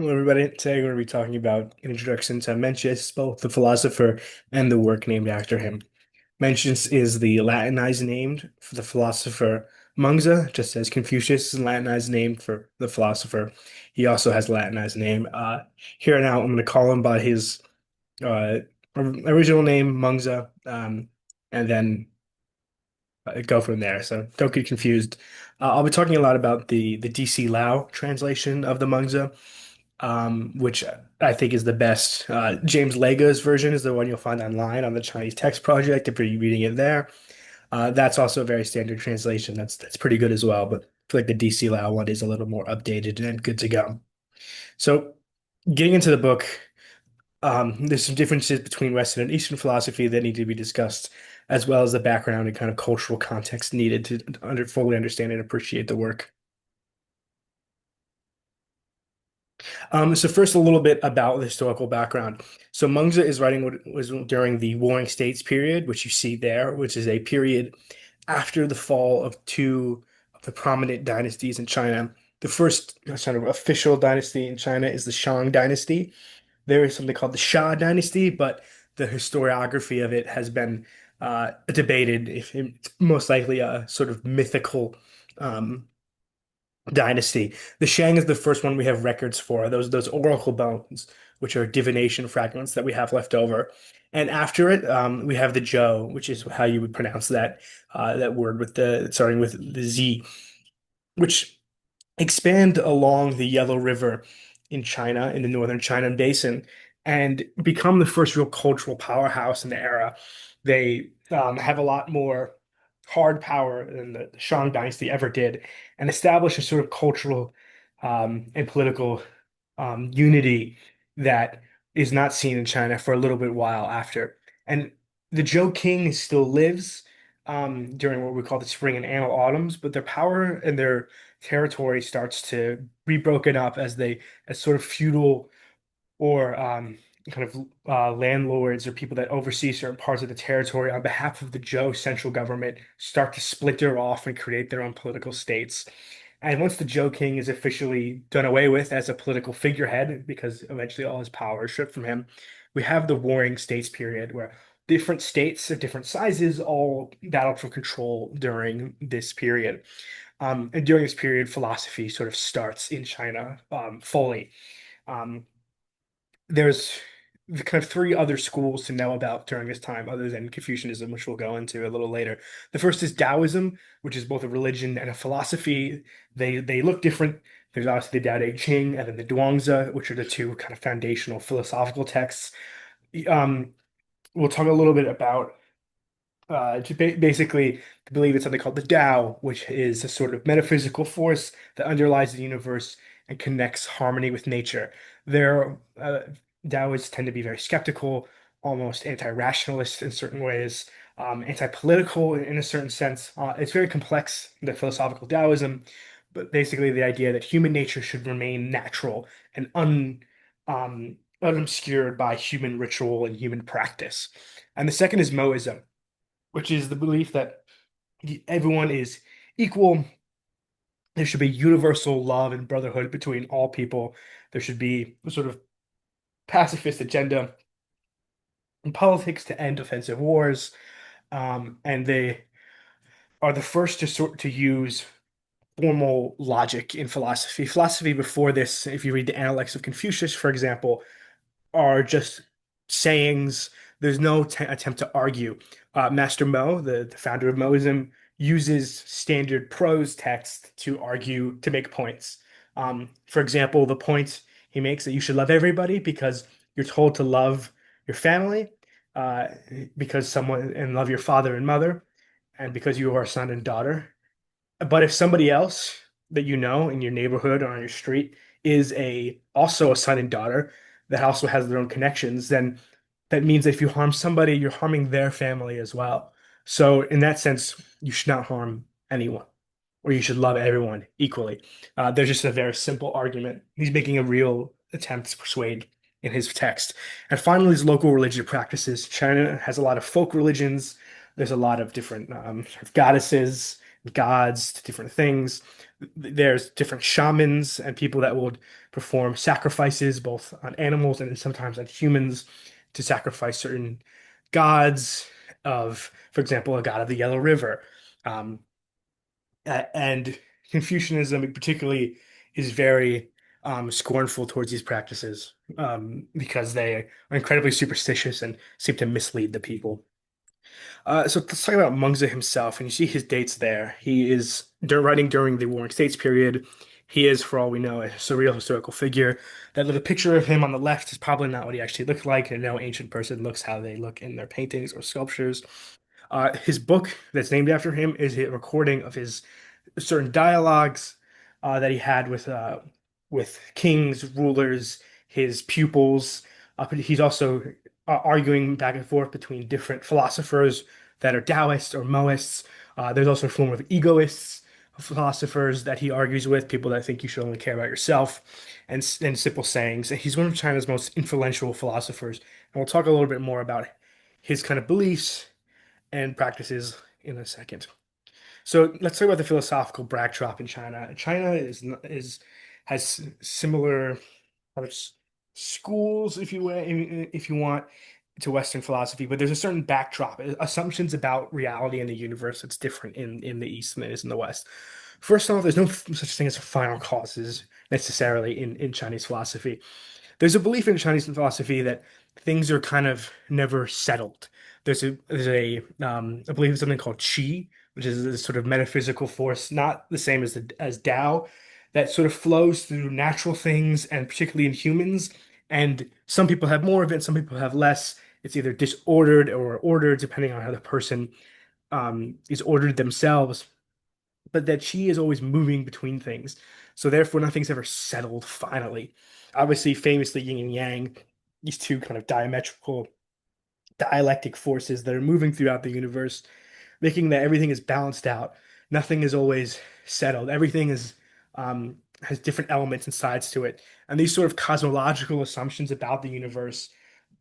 Hello, everybody. Today we're going to be talking about an introduction to Mencius, both the philosopher and the work named after him. Mencius is the Latinized name for the philosopher Mengzi, just as Confucius is a Latinized name for the philosopher. He also has a Latinized name. Here and now, I'm going to call him by his uh, original name, Mengzi, and then go from there. So don't get confused. I'll be talking a lot about the DC Lau translation of the Mengzi, which I think is the best. James Lego's version is the one you'll find online on the Chinese Text Project if you're reading it there. That's also a very standard translation. That's pretty good as well. But I feel like the DC Lau one is a little more updated and good to go. So getting into the book, there's some differences between Western and Eastern philosophy that need to be discussed, as well as the background and kind of cultural context needed to fully understand and appreciate the work. So first, a little bit about the historical background. So Mengzi is writing what was during the Warring States period, which you see there, which is a period after the fall of two of the prominent dynasties in China. The first sort of official dynasty in China is the Shang dynasty. There is something called the Xia dynasty, but the historiography of it has been debated. If it's most likely a sort of mythical um, dynasty. The Shang is the first one we have records for, those oracle bones, which are divination fragments that we have left over. And after it, we have the Zhou, which is how you would pronounce that word with the starting with the Z, which expand along the Yellow River in China, in the northern China basin, and become the first real cultural powerhouse in the era. They have a lot more hard power than the Shang dynasty ever did, and establish a sort of cultural and political unity that is not seen in China for a little bit while after. And the Zhou King still lives during what we call the spring and annual autumns, but their power and their territory starts to be broken up as sort of feudal or kind of landlords or people that oversee certain parts of the territory on behalf of the Zhou central government start to splinter off and create their own political states. And once the Zhou King is officially done away with as a political figurehead, because eventually all his power is stripped from him, we have the Warring States period where different states of different sizes all battle for control during this period. And during this period, philosophy sort of starts in China fully. Um, there's the kind of three other schools to know about during this time, other than Confucianism, which we'll go into a little later. The first is Taoism, which is both a religion and a philosophy. They look different. There's obviously the Tao Te Ching and then the Zhuangzi, which are the two kind of foundational philosophical texts. Um, we'll talk a little bit about basically to believe in something called the Tao, which is a sort of metaphysical force that underlies the universe and connects harmony with nature. Their Taoists tend to be very skeptical, almost anti-rationalist in certain ways, anti-political in a certain sense. It's very complex, the philosophical Taoism, but basically the idea that human nature should remain natural and unobscured by human ritual and human practice. And the second is Moism, which is the belief that everyone is equal. There should be universal love and brotherhood between all people. There should be a sort of pacifist agenda in politics to end offensive wars. And they are the first to use formal logic in philosophy. Philosophy before this, if you read the Analects of Confucius, for example, are just sayings. There's no attempt to argue. Master Mo, the founder of Moism, uses standard prose text to argue, to make points. For example, the point he makes that you should love everybody because you're told to love your family, uh, because someone, and love your father and mother, and because you are a son and daughter. But if somebody else that you know in your neighborhood or on your street is a also a son and daughter that also has their own connections, then that means that if you harm somebody, you're harming their family as well. So in that sense, you should not harm anyone, or you should love everyone equally. There's just a very simple argument. He's making a real attempt to persuade in his text. And finally, his local religious practices. China has a lot of folk religions. There's a lot of different goddesses gods to different things. There's different shamans and people that would perform sacrifices both on animals and sometimes on humans to sacrifice certain gods of, for example, a god of the Yellow River. Um, and Confucianism, particularly, is very scornful towards these practices because they are incredibly superstitious and seem to mislead the people. So let's talk about Mengzi himself, and you see his dates there. He is writing during the Warring States period. He is, for all we know, a surreal historical figure. That little picture of him on the left is probably not what he actually looked like, and no ancient person looks how they look in their paintings or sculptures. His book that's named after him is a recording of his certain dialogues that he had with kings, rulers, his pupils. But he's also arguing back and forth between different philosophers that are Taoists or Moists. There's also a form of egoists, philosophers that he argues with, people that think you should only care about yourself, and simple sayings. He's one of China's most influential philosophers, and we'll talk a little bit more about his kind of beliefs and practices in a second. So let's talk about the philosophical backdrop in China. China is has similar kind of schools, if you if you want, to Western philosophy, but there's a certain backdrop, assumptions about reality and the universe that's different in the East than it is in the West. First off, there's no such thing as final causes necessarily in Chinese philosophy. There's a belief in Chinese philosophy that things are kind of never settled. There's a belief in something called qi, which is a sort of metaphysical force, not the same as Tao, that sort of flows through natural things and particularly in humans. And some people have more of it, some people have less. It's either disordered or ordered, depending on how the person is ordered themselves, but that she is always moving between things. So therefore, nothing's ever settled finally. Obviously, famously, yin and yang, these two kind of diametrical dialectic forces that are moving throughout the universe, making that everything is balanced out. Nothing is always settled. Everything is has different elements and sides to it. And these sort of cosmological assumptions about the universe,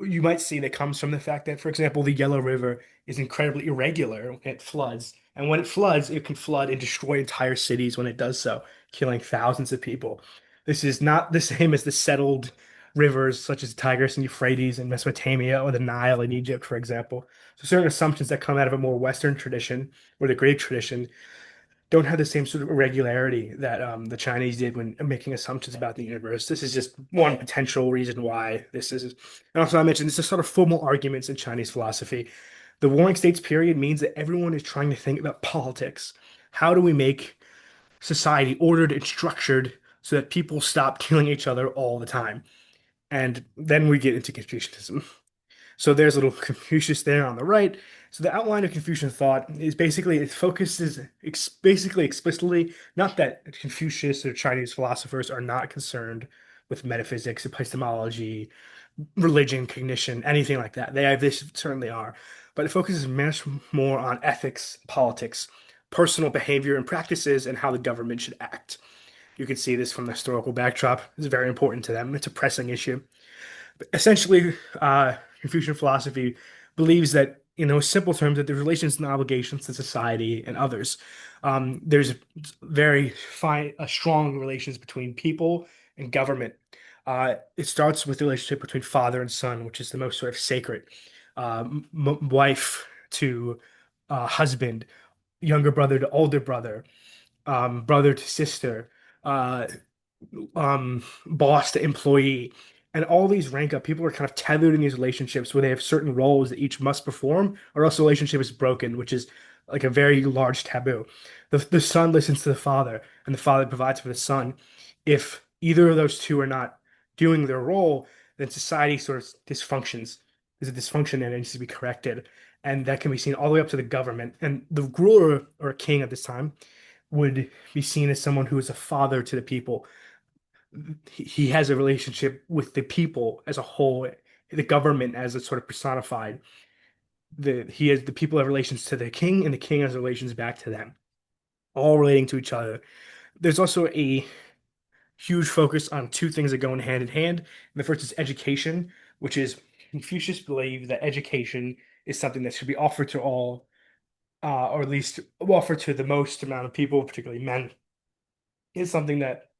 you might see that comes from the fact that, for example, the Yellow River is incredibly irregular when it floods. And when it floods, it can flood and destroy entire cities when it does so, killing thousands of people. This is not the same as the settled rivers such as Tigris and Euphrates in Mesopotamia or the Nile in Egypt, for example. So certain assumptions that come out of a more Western tradition or the Greek tradition don't have the same sort of irregularity that the Chinese did when making assumptions about the universe. This is just one potential reason why this is. And also, I mentioned this is sort of formal arguments in Chinese philosophy. The Warring States period means that everyone is trying to think about politics. How do we make society ordered and structured so that people stop killing each other all the time? And then we get into Confucianism. So there's a little Confucius there on the right. So the outline of Confucian thought is basically it focuses basically explicitly not that Confucius or Chinese philosophers are not concerned with metaphysics, epistemology, religion, cognition, anything like that. They certainly are, but it focuses much more on ethics, politics, personal behavior and practices, and how the government should act. You can see this from the historical backdrop. It's very important to them. It's a pressing issue. Essentially, Confucian philosophy believes that, simple terms, that there's relations and obligations to society and others. There's very fine, strong relations between people and government. It starts with the relationship between father and son, which is the most sort of sacred. Wife to husband, younger brother to older brother, brother to sister. Uh, Boss to employee. And all these rank up. People are kind of tethered in these relationships where they have certain roles that each must perform, or else the relationship is broken, which is like a very large taboo. The son listens to the father, and the father provides for the son. If either of those two are not doing their role, then society sort of dysfunctions. There's a dysfunction and it needs to be corrected. And that can be seen all the way up to the government. And the ruler or king at this time would be seen as someone who is a father to the people. He has a relationship with the people as a whole, the government as a sort of personified. The people have relations to the king, and the king has relations back to them, all relating to each other. There's also a huge focus on two things that go in hand in hand. And the first is education, which is Confucius believed that education is something that should be offered to all, or at least offer to the most amount of people, particularly men, is something that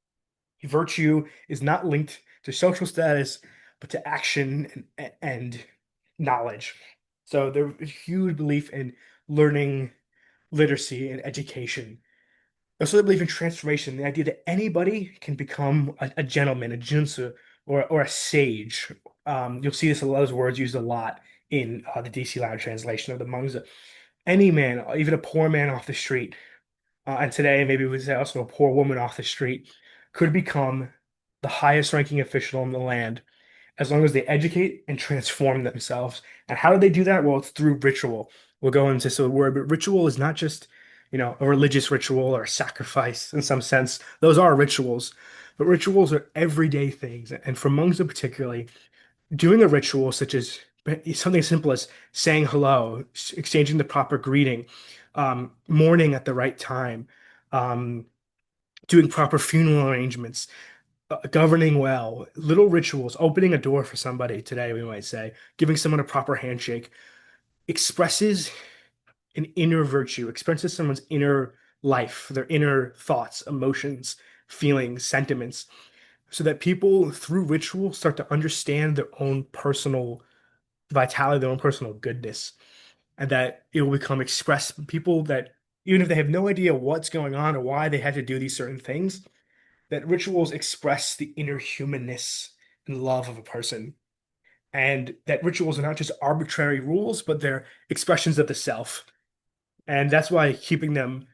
virtue is not linked to social status, but to action and knowledge. So there's a huge belief in learning, literacy, and education. Also, they believe in transformation, the idea that anybody can become a gentleman, a junsu, or a sage. You'll see this a lot of words used a lot in the DC Loud translation of the Mangsa. Any man, even a poor man off the street, and today maybe we would say also a poor woman off the street, could become the highest ranking official in the land as long as they educate and transform themselves. And how do they do that? Well, it's through ritual. We'll go into so the word, but ritual is not just, a religious ritual or a sacrifice in some sense. Those are rituals, but rituals are everyday things. And for monks in particularly, doing a ritual such as something as simple as saying hello, exchanging the proper greeting, mourning at the right time, um, doing proper funeral arrangements, governing well, little rituals, opening a door for somebody today, we might say, giving someone a proper handshake, expresses an inner virtue, expresses someone's inner life, their inner thoughts, emotions, feelings, sentiments, so that people through ritual start to understand their own personal vitality, their own personal goodness, and that it will become expressed. People that, even if they have no idea what's going on or why they had to do these certain things, that rituals express the inner humanness and love of a person. And that rituals are not just arbitrary rules, but they're expressions of the self. And that's why keeping them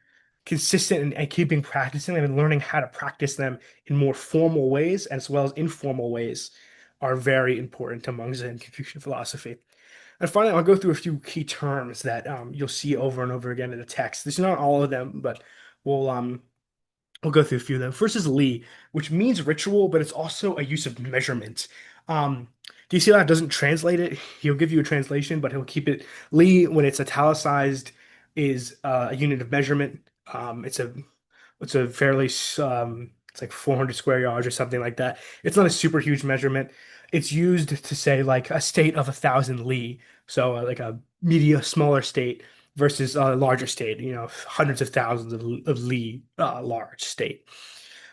consistent and keeping practicing them and learning how to practice them in more formal ways as well as informal ways are very important to monks and Confucian philosophy. And finally, I'll go through a few key terms that you'll see over and over again in the text. This is not all of them, but we'll we'll go through a few of them. First is Li, which means ritual, but it's also a use of measurement. Do you see that doesn't translate it? He'll give you a translation, but he'll keep it. Li, when it's italicized, is a unit of measurement. It's a fairly it's like 400 square yards or something like that. It's not a super huge measurement. It's used to say like a state of 1,000 li, so like a media smaller state versus a larger state, hundreds of thousands of li large state.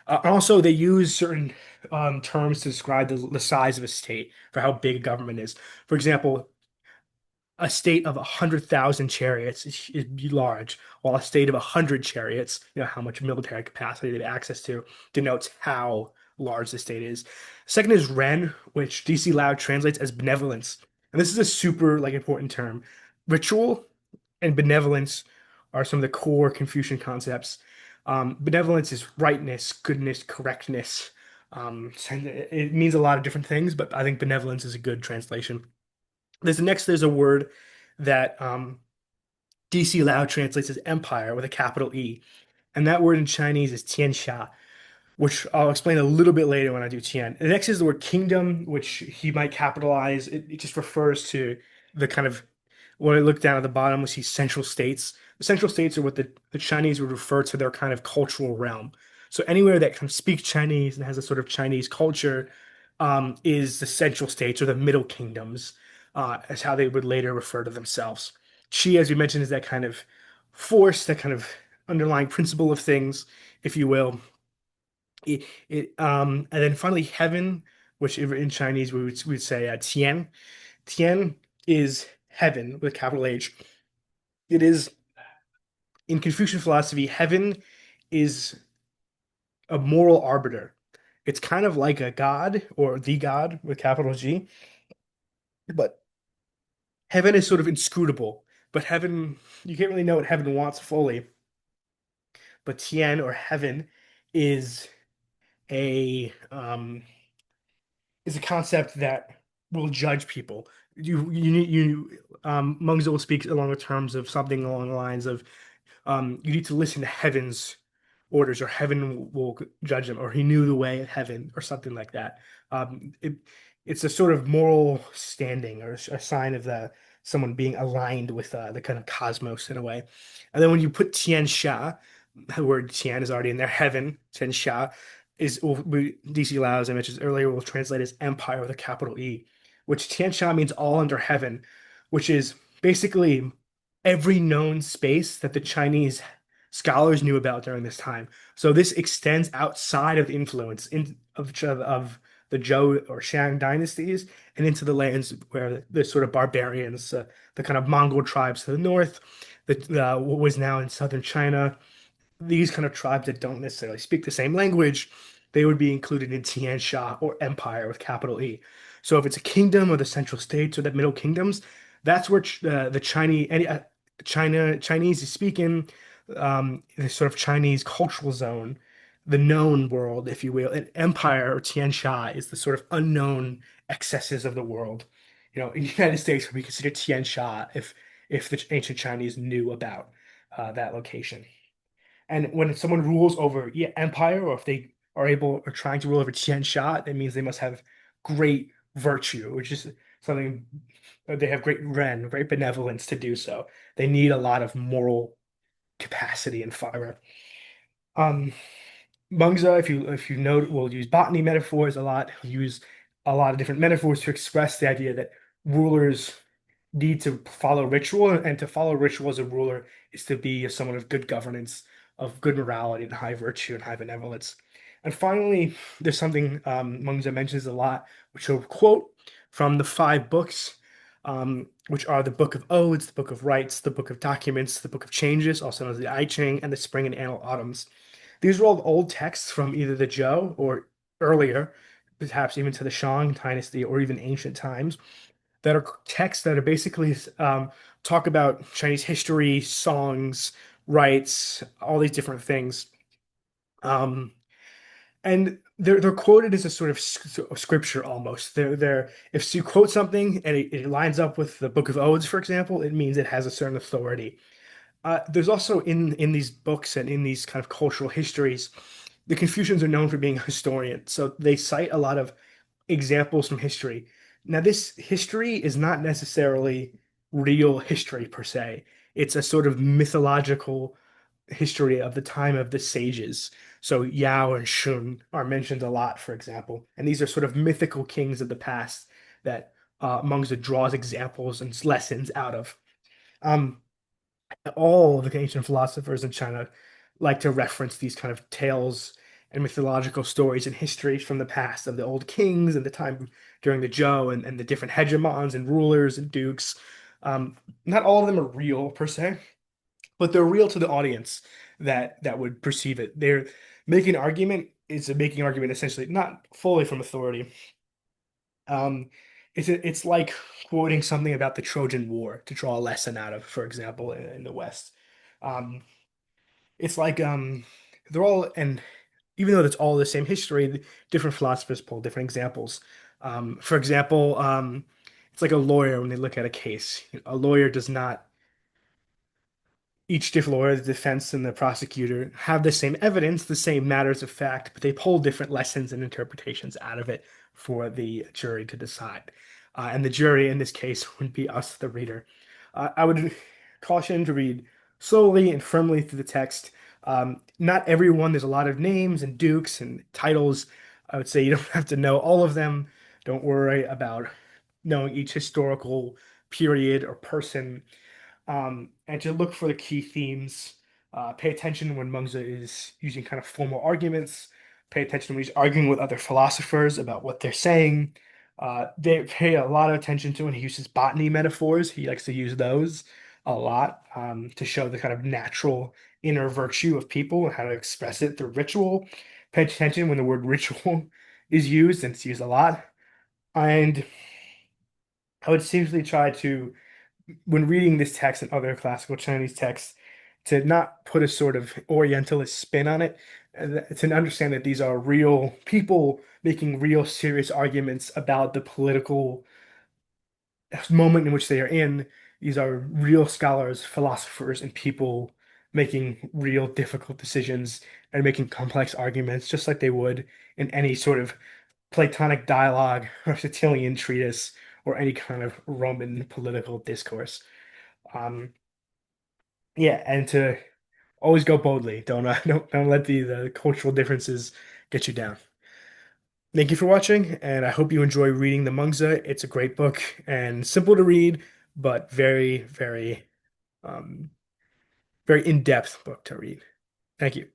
Also, they use certain terms to describe the size of a state for how big a government is. For example, a state of 100,000 chariots is large, while a state of 100 chariots, how much military capacity they have access to, denotes how large the state is. Second is Ren, which DC Loud translates as benevolence. And this is a super important term. Ritual and benevolence are some of the core Confucian concepts. Benevolence is rightness, goodness, correctness. It means a lot of different things, but I think benevolence is a good translation. There's a word that DC Lao translates as empire with a capital E. And that word in Chinese is tiansha, which I'll explain a little bit later when I do tian. The next is the word kingdom, which he might capitalize. It just refers to the kind of, when I look down at the bottom, we see central states. The central states are what the Chinese would refer to their kind of cultural realm. So anywhere that can speak Chinese and has a sort of Chinese culture is the central states or the middle kingdoms, as how they would later refer to themselves. Qi, as you mentioned, is that kind of force, that kind of underlying principle of things, if you will. And then finally, heaven, which in Chinese we would say tian. Tian is heaven with a capital H. It is in Confucian philosophy, heaven is a moral arbiter. It's kind of like a god or the god with capital G, but heaven is sort of inscrutable. But heaven, you can't really know what heaven wants fully. But Tian or heaven is a is a concept that will judge people. Mengzi will speak along the terms of something along the lines of you need to listen to heaven's orders, or heaven will judge them, or he knew the way of heaven, or something like that. It's a sort of moral standing or a sign of the someone being aligned with the kind of cosmos in a way. And then when you put Tian Sha, the word Tian is already in there, heaven, Tian Sha is DC Lao, as I mentioned earlier, will translate as empire with a capital E, which Tian Sha means all under heaven, which is basically every known space that the Chinese scholars knew about during this time. So this extends outside of the influence of the Zhou or Shang dynasties and into the lands where the sort of barbarians, the kind of Mongol tribes to the north, what was now in southern China, these kind of tribes that don't necessarily speak the same language, they would be included in Tian Xia or empire with capital E. So if it's a kingdom or the central states or the middle kingdoms, that's where the Chinese Chinese is speaking, the sort of Chinese cultural zone, the known world, if you will. An empire or Tian Xia is the sort of unknown excesses of the world. In the United States, we consider Tian Xia if the ancient Chinese knew about that location. And when someone rules over empire, or if they are able or trying to rule over Tian Xia, that means they must have great virtue, which is something they have great ren, great benevolence to do so. They need a lot of moral capacity and fiber. Um, Mengzi, if you know, will use botany metaphors a lot. He'll use a lot of different metaphors to express the idea that rulers need to follow ritual, and to follow ritual as a ruler is to be someone of good governance, of good morality, and high virtue and high benevolence. And finally, there's something Mengzi mentions a lot, which he'll quote from the five books, which are the Book of Odes, the Book of Rites, the Book of Documents, the Book of Changes, also known as the I Ching, and the Spring and Annual Autumns. These are all old texts from either the Zhou or earlier, perhaps even to the Shang dynasty or even ancient times, that are texts that are basically talk about Chinese history, songs, rites, all these different things. Um, and they're quoted as a sort of scripture almost. They're if you quote something and it lines up with the Book of Odes, for example, it means it has a certain authority. There's also in these books and in these kind of cultural histories, the Confucians are known for being historians, so they cite a lot of examples from history. Now, this history is not necessarily real history per se. It's a sort of mythological history of the time of the sages. So Yao and Shun are mentioned a lot, for example, and these are sort of mythical kings of the past that Mengzi draws examples and lessons out of. Um, all the ancient philosophers in China like to reference these kind of tales and mythological stories and histories from the past of the old kings and the time during the Zhou and the different hegemons and rulers and dukes. Not all of them are real per se, but they're real to the audience that would perceive it. They're making an argument is making an argument essentially not fully from authority. Um, it's like quoting something about the Trojan War to draw a lesson out of, for example, in the West. Um, it's like they're all and even though it's all the same history, different philosophers pull different examples. For example, it's like a lawyer when they look at a case. A lawyer does not each different lawyer, the defense and the prosecutor, have the same evidence, the same matters of fact, but they pull different lessons and interpretations out of it for the jury to decide. And the jury in this case would be us, the reader. I would caution to read slowly and firmly through the text. Not everyone, there's a lot of names and dukes and titles. I would say you don't have to know all of them. Don't worry about knowing each historical period or person, and to look for the key themes. Pay attention when Mengzi is using kind of formal arguments. Pay attention when he's arguing with other philosophers about what they're saying. They pay a lot of attention to when he uses botany metaphors. He likes to use those a lot to show the kind of natural inner virtue of people and how to express it through ritual. Pay attention when the word ritual is used, and it's used a lot. And I would seriously try to when reading this text and other classical Chinese texts, to not put a sort of Orientalist spin on it, to understand that these are real people making real serious arguments about the political moment in which they are in. These are real scholars, philosophers, and people making real difficult decisions and making complex arguments, just like they would in any sort of Platonic dialogue or Aristotelian treatise or any kind of Roman political discourse. Um, yeah, and to always go boldly. Don't don't let the cultural differences get you down. Thank you for watching, and I hope you enjoy reading the Mengzi. It's a great book and simple to read, but very, very Um, very in-depth book to read. Thank you.